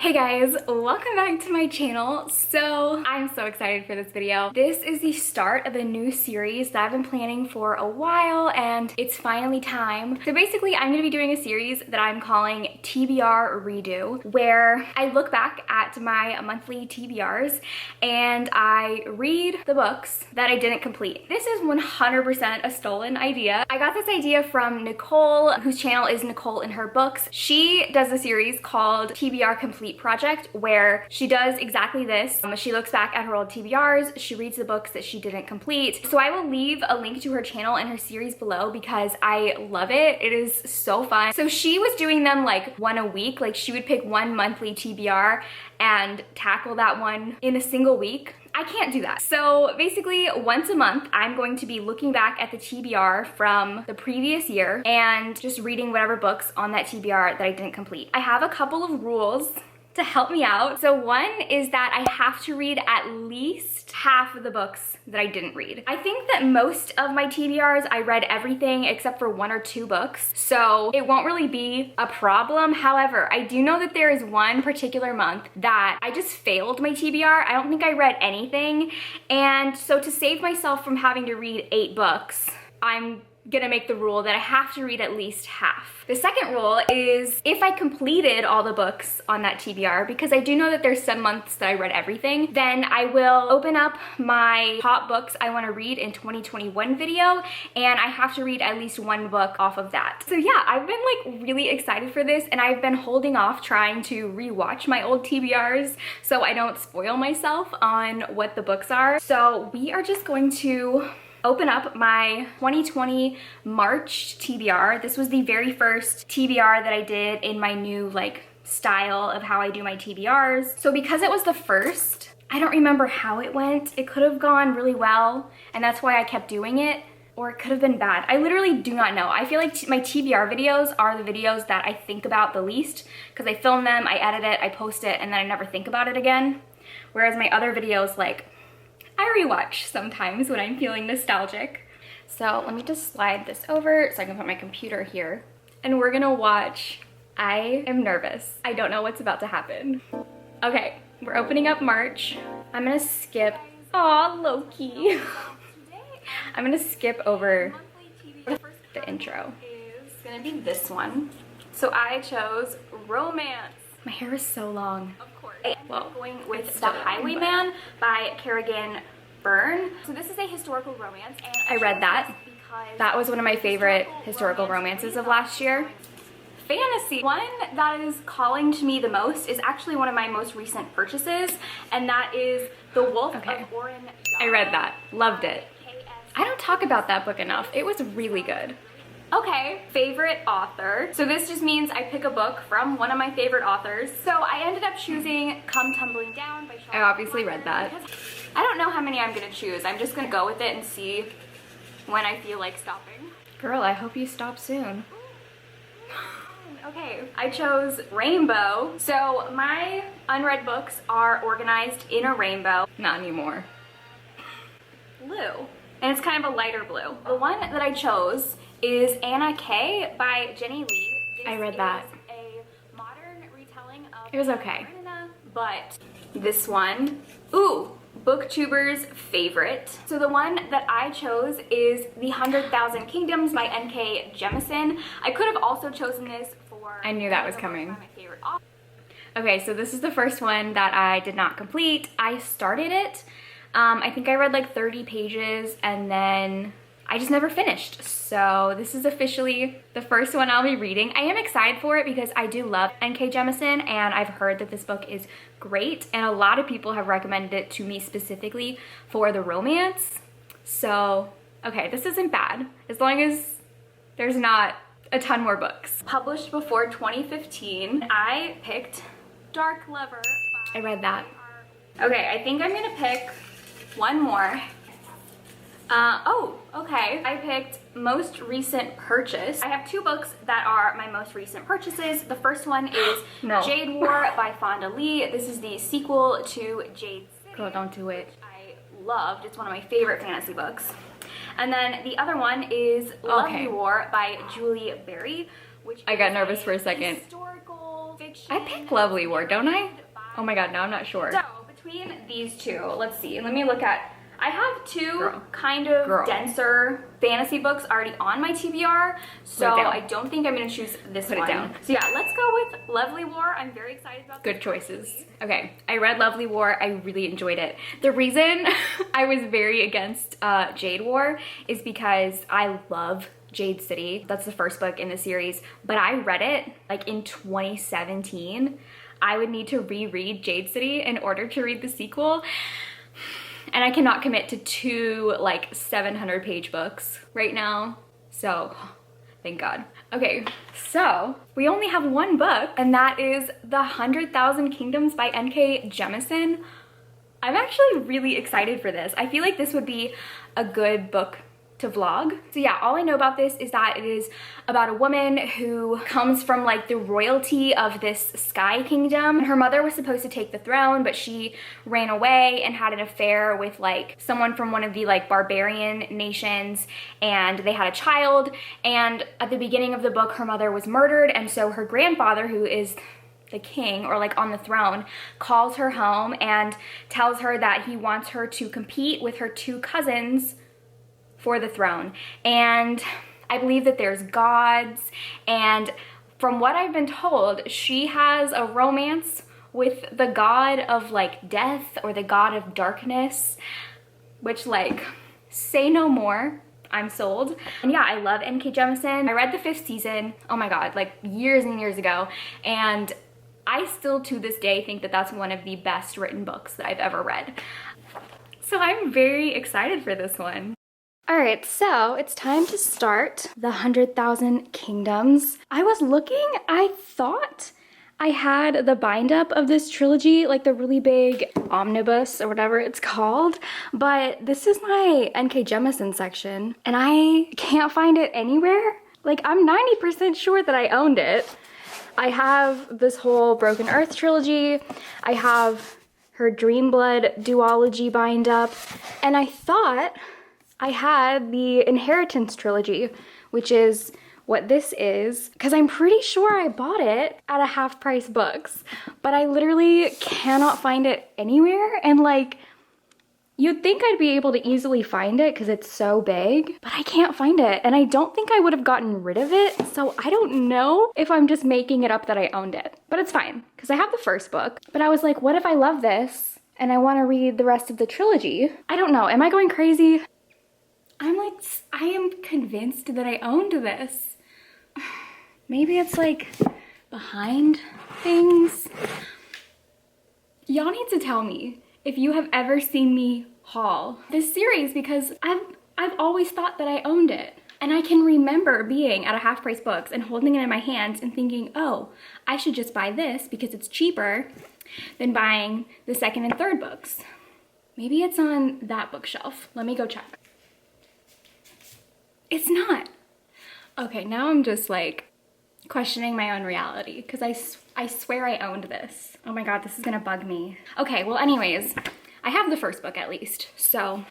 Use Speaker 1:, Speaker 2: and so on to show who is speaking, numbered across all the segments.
Speaker 1: Hey guys, welcome back to my channel. So I'm so excited for this video. This is the start of a new series that I've been planning for a while and it's finally time. So basically I'm gonna be doing a series that I'm calling TBR RE-DO, where I look back at my monthly TBRs and I read the books that I didn't complete. This is 100% a stolen idea. I got this idea from Nicole, whose channel is Nicole in Her Books. She does a series called TBR Complete Project where she does exactly this. She looks back at her old TBRs, she reads the books that she didn't complete. So I will leave a link to her channel and her series below because I love it. It is so fun. So she was doing them like one a week. Like she would pick one monthly TBR and tackle that one in a single week. I can't do that. So basically once a month, I'm going to be looking back at the TBR from the previous year and just reading whatever books on that TBR that I didn't complete. I have a couple of rules to help me out. So one is that I have to read at least half of the books that I didn't read. I think that most of my TBRs, I read everything except for one or two books, so it won't really be a problem. However, I do know that there is one particular month that I just failed my TBR. I don't think I read anything, and so to save myself from having to read 8 books, I'm gonna make the rule that I have to read at least half. The second rule is if I completed all the books on that TBR, because I do know that there's some months that I read everything, then I will open up my top books I want to read in 2021 video, and I have to read at least one book off of that. So yeah, I've been like really excited for this, and I've been holding off trying to rewatch my old TBRs so I don't spoil myself on what the books are. So we are just going to open up my 2020 March TBR. This was the very first TBR that I did in my new like style of how I do my TBRs. So because it was the first, I don't remember how it went. It could have gone really well, and that's why I kept doing it, or it could have been bad. I literally do not know. I feel like my TBR videos are the videos that I think about the least because I film them, I edit it, I post it, and then I never think about it again. Whereas my other videos, like, I rewatch sometimes when I'm feeling nostalgic. So let me just slide this over so I can put my computer here. And we're gonna watch. I am nervous. I don't know what's about to happen. Okay, we're opening up March. I'm gonna skip, aw, Loki. I'm gonna skip over the intro. It's gonna be this one. So I chose romance. My hair is so long. Of course. Well, going with The Highwayman by Kerrigan Byrne. So this is a historical romance, and I read that. That was one of my favorite historical romances of last year. Fantasy. One that is calling to me the most is actually one of my most recent purchases, and that is The Wolf of Oren. I read that. Loved it. I don't talk about that book enough. It was really good. Okay, favorite author. So this just means I pick a book from one of my favorite authors. So I ended up choosing Come Tumbling Down by Charlotte. I obviously read that. I don't know how many I'm gonna choose. I'm just gonna go with it and see when I feel like stopping. Girl, I hope you stop soon. Okay, I chose Rainbow. So my unread books are organized in a rainbow. Not anymore. Blue. And it's kind of a lighter blue. The one that I chose is Anna K by Jenny Lee. I read that. A modern retelling of, it was okay. But this one, ooh, booktuber's favorite. So the one that I chose is The 100,000 Kingdoms by N.K. Jemisin. I could have also chosen this for, I knew that was coming. My favorite author. Okay, so this is the first one that I did not complete. I started it. I think I read like 30 pages and then I just never finished. So this is officially the first one I'll be reading. I am excited for it because I do love N.K. Jemisin, and I've heard that this book is great, and a lot of people have recommended it to me specifically for the romance. So, okay, this isn't bad as long as there's not a ton more books. Published before 2015, I picked Dark Lover. I read that. Okay, I think I'm gonna pick one more. Oh, okay. I picked most recent purchase. I have 2 books that are my most recent purchases. The first one is Jade War by Fonda Lee. This is the sequel to Jade City. Girl, don't do it. I loved. It's one of my favorite fantasy books. And then the other one is Lovely War by Julie Berry, which I got nervous for a second. Historical I pick Lovely War, don't I? Oh my god, now I'm not sure. So between these two, let's see, let me look at, I have two kind of denser fantasy books already on my TBR, so I don't think I'm gonna choose this one. Put it down. So yeah, let's go with Lovely War. I'm very excited about this. Good choices. Okay, I read Lovely War. I really enjoyed it. The reason I was very against Jade War is because I love Jade City. That's the first book in the series, but I read it like in 2017. I would need to reread Jade City in order to read the sequel. And I cannot commit to two like 700-page books right now. So thank God. Okay, so we only have one book, and that is The 100,000 Kingdoms by N.K. Jemisin. I'm actually really excited for this. I feel like this would be a good book to vlog. So yeah, all I know about this is that it is about a woman who comes from like the royalty of this sky kingdom. Her mother was supposed to take the throne, but she ran away and had an affair with like someone from one of the like barbarian nations, and they had a child. And at the beginning of the book, her mother was murdered, and so her grandfather, who is the king or like on the throne, calls her home and tells her that he wants her to compete with her two cousins for the throne. And I believe that there's gods, and from what I've been told, she has a romance with the god of like death or the god of darkness, which like, say no more. I'm sold. And yeah, I love N.K. Jemisin. I read the 5th season, oh my god, like years and years ago, and I still to this day think that that's one of the best written books that I've ever read. So I'm very excited for this one. All right, so it's time to start The 100,000 Kingdoms. I was looking, I thought I had the bind up of this trilogy, like the really big omnibus or whatever it's called, but this is my N.K. Jemisin section, and I can't find it anywhere. Like, I'm 90% sure that I owned it. I have this whole Broken Earth trilogy. I have her Dreamblood duology bind up, and I thought I had the Inheritance trilogy, which is what this is, because I'm pretty sure I bought it at a Half Price Books, but I literally cannot find it anywhere. And like, you'd think I'd be able to easily find it because it's so big, but I can't find it. And I don't think I would have gotten rid of it, so I don't know if I'm just making it up that I owned it. But it's fine, because I have the first book. But I was like, what if I love this and I want to read the rest of the trilogy? I don't know, am I going crazy? I'm like, I am convinced that I owned this. Maybe it's like behind things. Y'all need to tell me if you have ever seen me haul this series, because I've always thought that I owned it. And I can remember being at a Half Price Books and holding it in my hands and thinking, oh, I should just buy this because it's cheaper than buying the second and third books. Maybe it's on that bookshelf. Let me go check. It's not. Okay, now I'm just like questioning my own reality, because I swear I owned this. Oh my god, this is gonna bug me. Okay, well anyways, I have the first book at least, so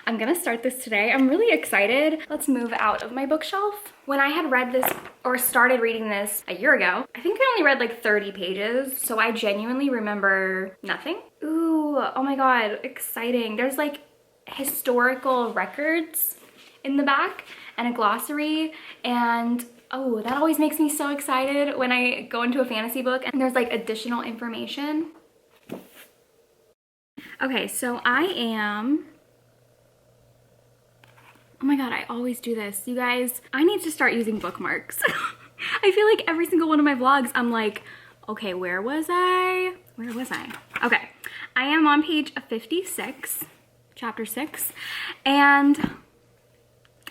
Speaker 1: I'm gonna start this today. I'm really excited. Let's move out of my bookshelf. When I had read this or started reading this a year ago, I think I only read like 30 pages, so I genuinely remember nothing. Ooh, oh my god, exciting. There's like historical records in the back and a glossary, and oh, that always makes me so excited when I go into a fantasy book and there's like additional information. Okay, so I am, oh my god, I always do this. You guys, I need to start using bookmarks. I feel like every single one of my vlogs, I'm like, okay, where was I? Where was I? Okay, I am on page 56, chapter 6, and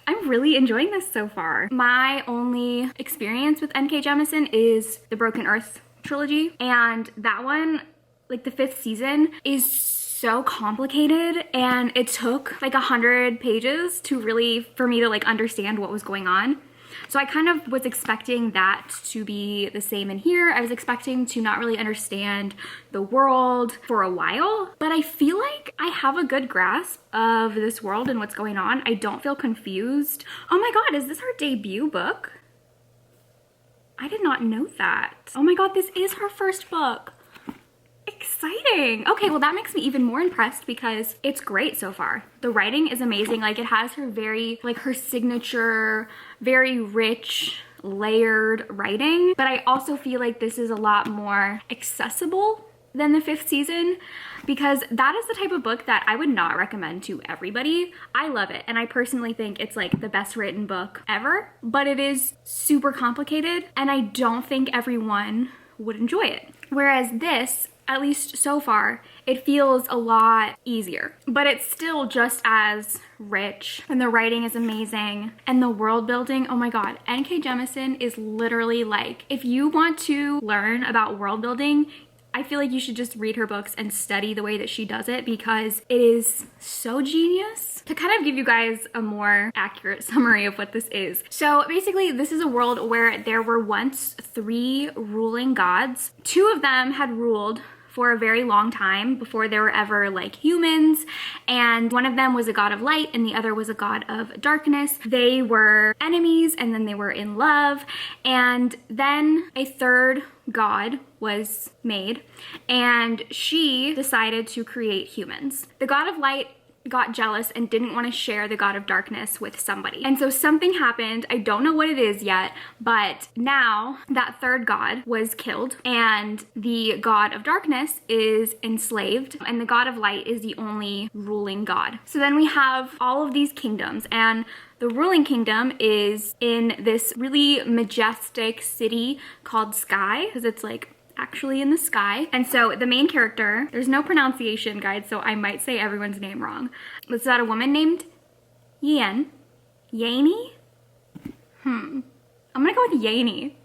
Speaker 1: I'm really enjoying this so far. My only experience with N.K. Jemisin is the Broken Earth trilogy, and that one, like the 5th season, is so complicated, and it took like 100 pages to really, for me to like understand what was going on. So I kind of was expecting that to be the same in here. I was expecting to not really understand the world for a while, but I feel like I have a good grasp of this world and what's going on. I don't feel confused. Oh my god, is this her debut book? I did not know that. Oh my God, this is her first book. Exciting. Okay, well that makes me even more impressed because it's great so far. The writing is amazing. Like it has her very, like her signature, very rich, layered writing. But I also feel like this is a lot more accessible than the 5th season, because that is the type of book that I would not recommend to everybody. I love it, and I personally think it's like the best written book ever, but it is super complicated, and I don't think everyone would enjoy it. Whereas this, at least so far, it feels a lot easier, but it's still just as rich, and the writing is amazing, and the world building, oh my God, N.K. Jemisin is literally like, if you want to learn about world building, I feel like you should just read her books and study the way that she does it, because it is so genius. To kind of give you guys a more accurate summary of what this is. So basically, this is a world where there were once 3 ruling gods. 2 of them had ruled for a very long time before there were ever like humans, and one of them was a god of light and the other was a god of darkness. They were enemies, and then they were in love, and then a 3rd god was made, and she decided to create humans. The god of light got jealous and didn't want to share the god of darkness with somebody. And so something happened. I don't know what it is yet, but now that 3rd god was killed and the god of darkness is enslaved, and the god of light is the only ruling god. So then we have all of these kingdoms, and the ruling kingdom is in this really majestic city called Sky, because it's like actually in the sky. And so the main character, there's no pronunciation guide, so I might say everyone's name wrong. It's about a woman named Yen. Yaney? I'm gonna go with Yaney.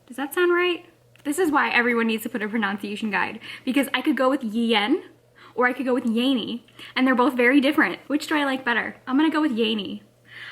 Speaker 1: Does that sound right? This is why everyone needs to put a pronunciation guide, because I could go with Yen or I could go with Yaney, and they're both very different. Which do I like better? I'm gonna go with Yaney.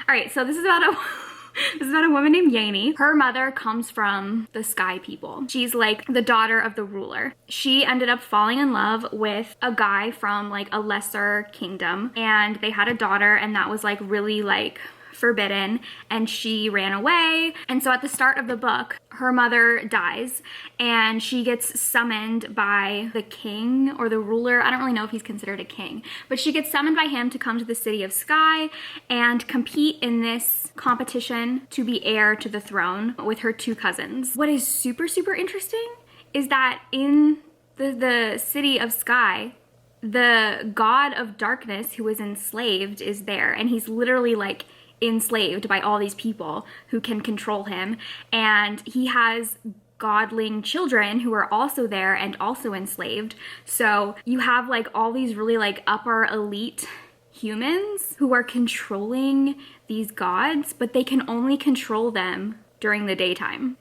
Speaker 1: All right, so this is about a woman named Yaney. Her mother comes from the sky people. She's like the daughter of the ruler. She ended up falling in love with a guy from like a lesser kingdom, and they had a daughter, and that was like really like forbidden, and she ran away. And so at the start of the book, her mother dies, and she gets summoned by the king or the ruler. I don't really know if he's considered a king, but she gets summoned by him to come to the city of Sky and compete in this competition to be heir to the throne with her 2 cousins. What is super, super interesting is that in the city of Sky, the god of darkness who was enslaved is there, and he's literally like enslaved by all these people who can control him, and he has godling children who are also there and also enslaved. So you have like all these really like upper elite humans who are controlling these gods, but they can only control them during the daytime.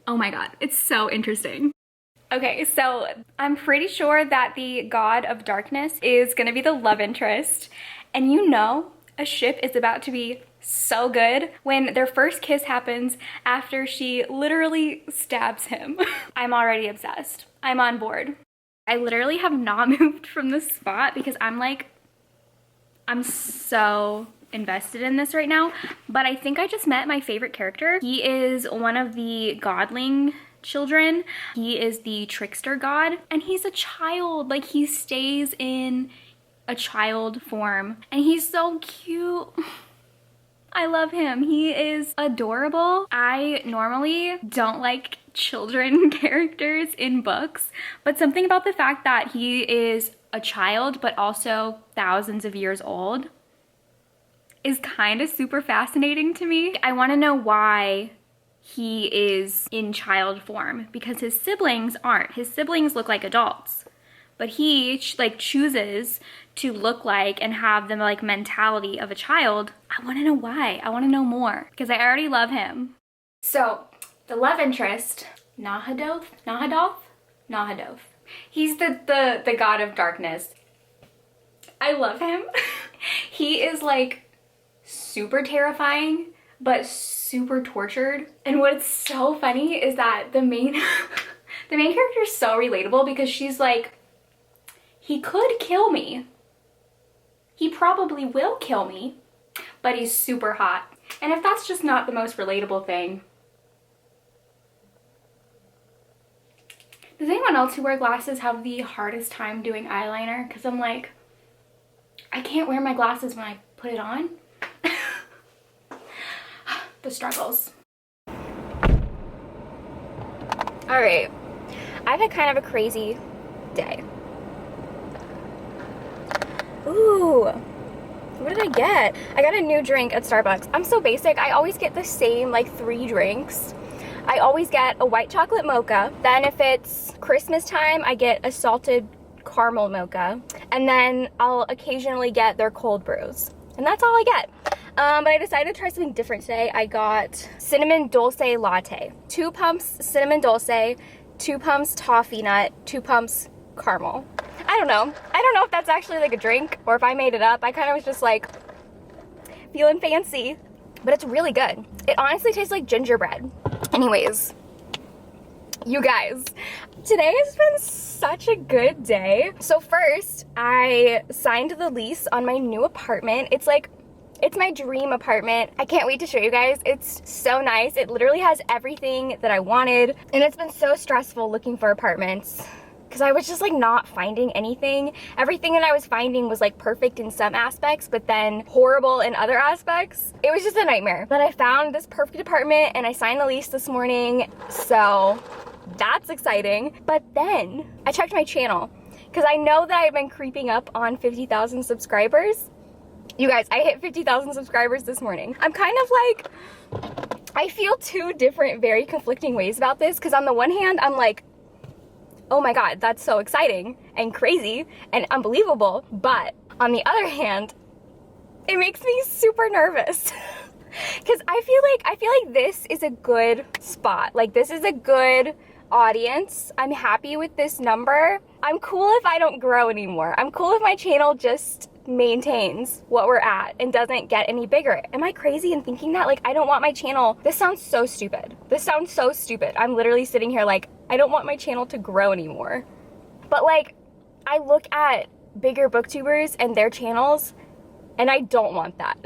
Speaker 1: Oh my God, it's so interesting. Okay, so I'm pretty sure that the god of darkness is gonna be the love interest, and you know a ship is about to be so good when their first kiss happens after she literally stabs him. I'm already obsessed. I'm on board. I literally have not moved from this spot because I'm so invested in this right now, but I think I just met my favorite character. He is one of the godling children. He is the trickster god, and he's a child. Like, he stays in a child form, and he's so cute. I love him. He is adorable. I normally don't like children characters in books, but something about the fact that he is a child but also thousands of years old is kind of super fascinating to me. I want to know why he is in child form, because his siblings aren't. His siblings look like adults, but he like chooses to look like and have the like mentality of a child. I want to know why. I want to know more because I already love him. So the love interest, Nahadoth. He's the god of darkness. I love him. He is like super terrifying, but super tortured. And what's so funny is that the main character is so relatable because she's like, he could kill me. He probably will kill me, but he's super hot. And if that's just not the most relatable thing, Does anyone else who wear glasses have the hardest time doing eyeliner? Because I'm like, I can't wear my glasses when I put it on. The struggles. All right, I've had kind of a crazy day. Ooh, what did I get? I got a new drink at Starbucks. I'm so basic. I always get the same like 3 drinks. I always get a white chocolate mocha. Then if it's Christmas time, I get a salted caramel mocha. And then I'll occasionally get their cold brews. And that's all I get. But I decided to try something different today. I got cinnamon dulce latte. 2 pumps cinnamon dulce, 2 pumps toffee nut, 2 pumps caramel. I don't know. I don't know if that's actually like a drink or if I made it up. I kind of was just like feeling fancy. But it's really good. It honestly tastes like gingerbread. Anyways, you guys, today has been such a good day. So first, I signed the lease on my new apartment. It's my dream apartment. I can't wait to show you guys. It's so nice. It literally has everything that I wanted. And it's been so stressful looking for apartments because I was just like not finding anything. Everything that I was finding was like perfect in some aspects, but then horrible in other aspects. It was just a nightmare. But I found this perfect apartment and I signed the lease this morning. So that's exciting. But then I checked my channel because I know that I've been creeping up on 50,000 subscribers. You guys, I hit 50,000 subscribers this morning. I'm kind of like, I feel 2 different, very conflicting ways about this because on the one hand, I'm like, oh my God, that's so exciting and crazy and unbelievable. But on the other hand, it makes me super nervous because I feel like this is a good spot. Like this is a good audience. I'm happy with this number. I'm cool if I don't grow anymore. I'm cool if my channel just maintains what we're at and doesn't get any bigger. Am I crazy in thinking that? Like, I don't want my channel, this sounds so stupid. This sounds so stupid. I'm literally sitting here like, I don't want my channel to grow anymore. But like, I look at bigger booktubers and their channels and I don't want that.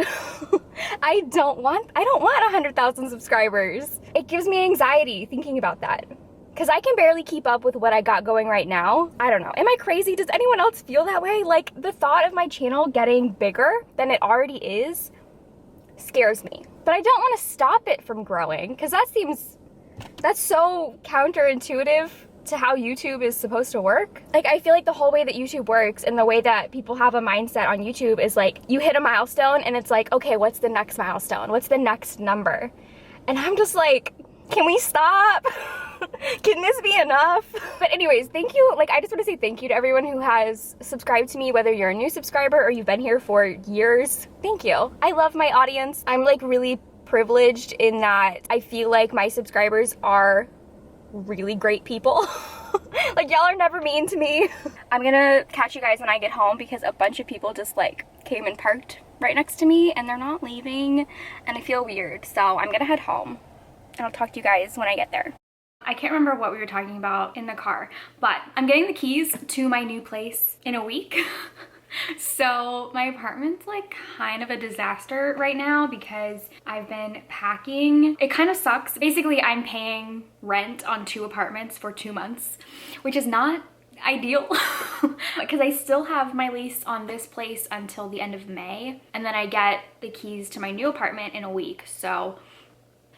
Speaker 1: I don't want 100,000 subscribers. It gives me anxiety thinking about that. Because I can barely keep up with what I got going right now. I don't know. Am I crazy? Does anyone else feel that way? Like, the thought of my channel getting bigger than it already is scares me. But I don't want to stop it from growing, because that's so counterintuitive to how YouTube is supposed to work. Like, I feel like the whole way that YouTube works and the way that people have a mindset on YouTube is like, you hit a milestone and it's like, okay, what's the next milestone? What's the next number? And I'm just like, can we stop? Can this be enough? But anyways, thank you. Like, I just want to say thank you to everyone who has subscribed to me, whether you're a new subscriber or you've been here for years. Thank you. I love my audience. I'm like really privileged in that I feel like my subscribers are really great people. Like, y'all are never mean to me. I'm gonna catch you guys when I get home because a bunch of people just like came and parked right next to me and they're not leaving and I feel weird. So I'm gonna head home and I'll talk to you guys when I get there. I can't remember what we were talking about in the car, but I'm getting the keys to my new place in a week. So my apartment's like kind of a disaster right now because I've been packing. It kind of sucks. Basically, I'm paying rent on 2 apartments for 2 months, which is not ideal because I still have my lease on this place until the end of May, and then I get the keys to my new apartment in a week. So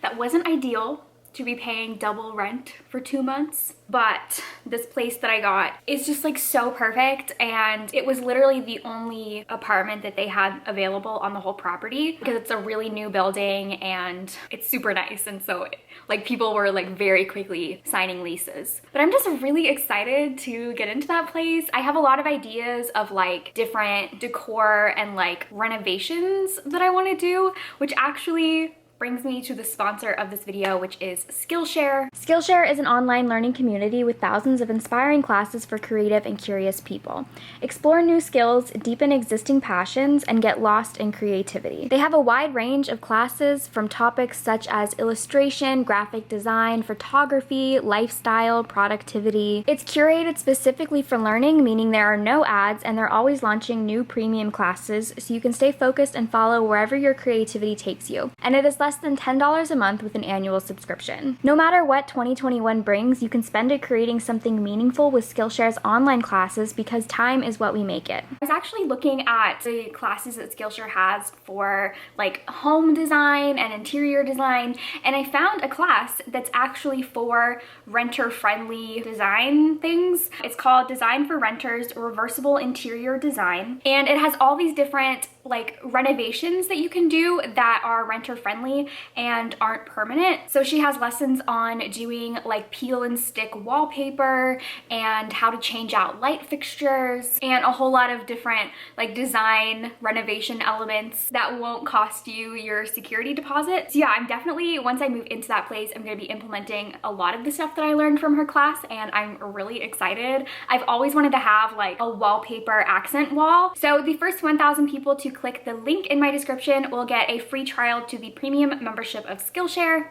Speaker 1: that wasn't ideal to be paying double rent for 2 months, but this place that I got is just like so perfect, and it was literally the only apartment that they had available on the whole property because it's a really new building and it's super nice, and so like people were like very quickly signing leases. But I'm just really excited to get into that place. I have a lot of ideas of like different decor and like renovations that I want to do, which actually brings me to the sponsor of this video, which is Skillshare. Skillshare is an online learning community with thousands of inspiring classes for creative and curious people. Explore new skills, deepen existing passions, and get lost in creativity. They have a wide range of classes from topics such as illustration, graphic design, photography, lifestyle, productivity. It's curated specifically for learning, meaning there are no ads and they're always launching new premium classes so you can stay focused and follow wherever your creativity takes you. And it is less than $10 a month with an annual subscription. No matter what 2021 brings, you can spend it creating something meaningful with Skillshare's online classes because time is what we make it. I was actually looking at the classes that Skillshare has for like home design and interior design, and I found a class that's actually for renter-friendly design things. It's called Design for Renters, Reversible Interior Design, and it has all these different like renovations that you can do that are renter friendly and aren't permanent. So she has lessons on doing like peel and stick wallpaper and how to change out light fixtures and a whole lot of different like design renovation elements that won't cost you your security deposit. So yeah, I'm definitely, once I move into that place, I'm going to be implementing a lot of the stuff that I learned from her class, and I'm really excited. I've always wanted to have like a wallpaper accent wall. So the first 1,000 people to click the link in my description will get a free trial to the premium membership of Skillshare.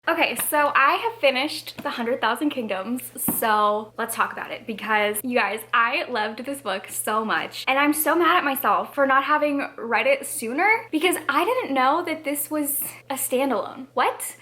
Speaker 1: Okay, so I have finished the 100,000 Kingdoms, so let's talk about it because you guys, I loved this book so much and I'm so mad at myself for not having read it sooner because I didn't know that this was a standalone. What?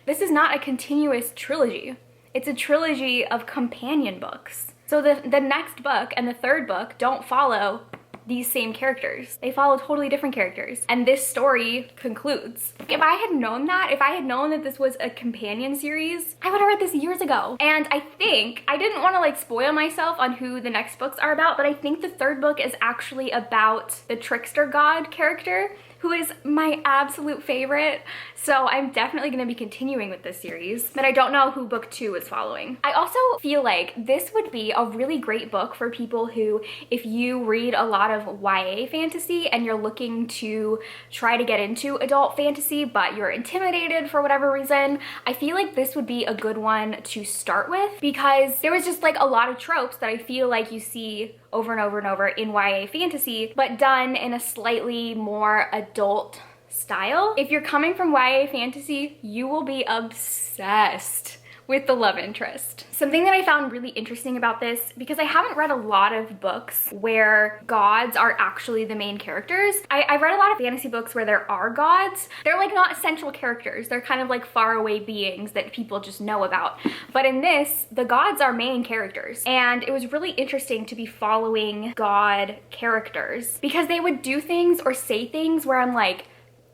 Speaker 1: This is not a continuous trilogy. It's a trilogy of companion books. So the next book and the third book don't follow these same characters. They follow totally different characters. And this story concludes. If I had known that, if I had known that this was a companion series, I would have read this years ago. And I think, I didn't want to like spoil myself on who the next books are about, but I think the third book is actually about the trickster god character, who is my absolute favorite. So I'm definitely gonna be continuing with this series, but I don't know who book 2 is following. I also feel like this would be a really great book for people who, if you read a lot of YA fantasy and you're looking to try to get into adult fantasy, but you're intimidated for whatever reason, I feel like this would be a good one to start with because there was just like a lot of tropes that I feel like you see over and over and over in YA fantasy, but done in a slightly more adult style. If you're coming from YA fantasy, you will be obsessed with the love interest. Something that I found really interesting about this, because I haven't read a lot of books where gods are actually the main characters. I've read a lot of fantasy books where there are gods. They're like not central characters. They're kind of like faraway beings that people just know about. But in this, the gods are main characters. And it was really interesting to be following god characters because they would do things or say things where I'm like,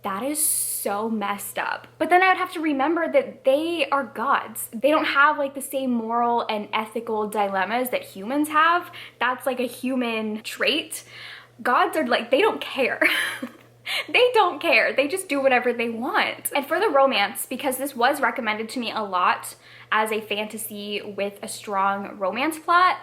Speaker 1: that is so messed up. But then I would have to remember that they are gods. They don't have like the same moral and ethical dilemmas that humans have. That's like a human trait. Gods are like, they don't care. They don't care. They just do whatever they want. And for the romance, because this was recommended to me a lot as a fantasy with a strong romance plot,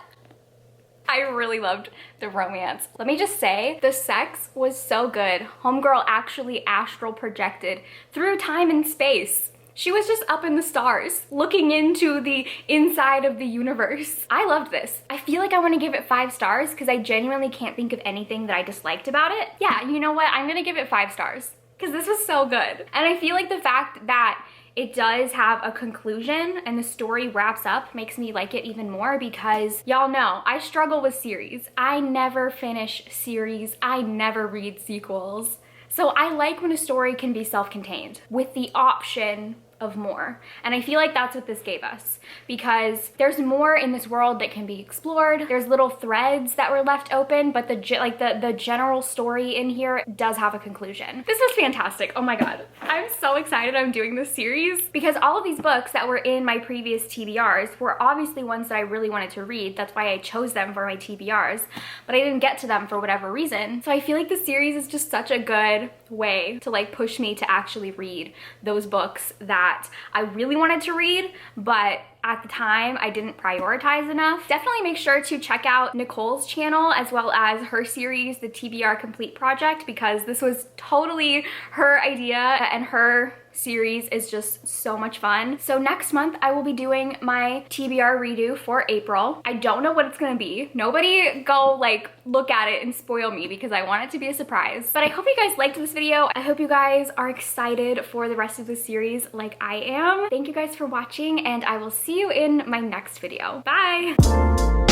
Speaker 1: I really loved the romance. Let me just say, the sex was so good. Homegirl actually astral projected through time and space. She was just up in the stars, looking into the inside of the universe. I loved this. I feel like I want to give it 5 stars because I genuinely can't think of anything that I disliked about it. Yeah, you know what? I'm gonna give it 5 stars because this was so good. And I feel like the fact that it does have a conclusion and the story wraps up makes me like it even more because y'all know I struggle with series. I never finish series. I never read sequels. So I like when a story can be self-contained with the option of more. And I feel like that's what this gave us because there's more in this world that can be explored. There's little threads that were left open, but the general story in here does have a conclusion. This was fantastic. Oh my God. I'm so excited I'm doing this series because all of these books that were in my previous TBRs were obviously ones that I really wanted to read. That's why I chose them for my TBRs, but I didn't get to them for whatever reason. So I feel like the series is just such a good way to like push me to actually read those books that I really wanted to read, but at the time I didn't prioritize enough. Definitely make sure to check out Nicole's channel as well as her series, the TBR Complete Project, because this was totally her idea and her series is just so much fun. So next month I will be doing my TBR redo for April. I don't know what it's gonna be. Nobody go like look at it and spoil me because I want it to be a surprise. But I hope you guys liked this video. I hope you guys are excited for the rest of the series like I am. Thank you guys for watching and I will see you in my next video. Bye!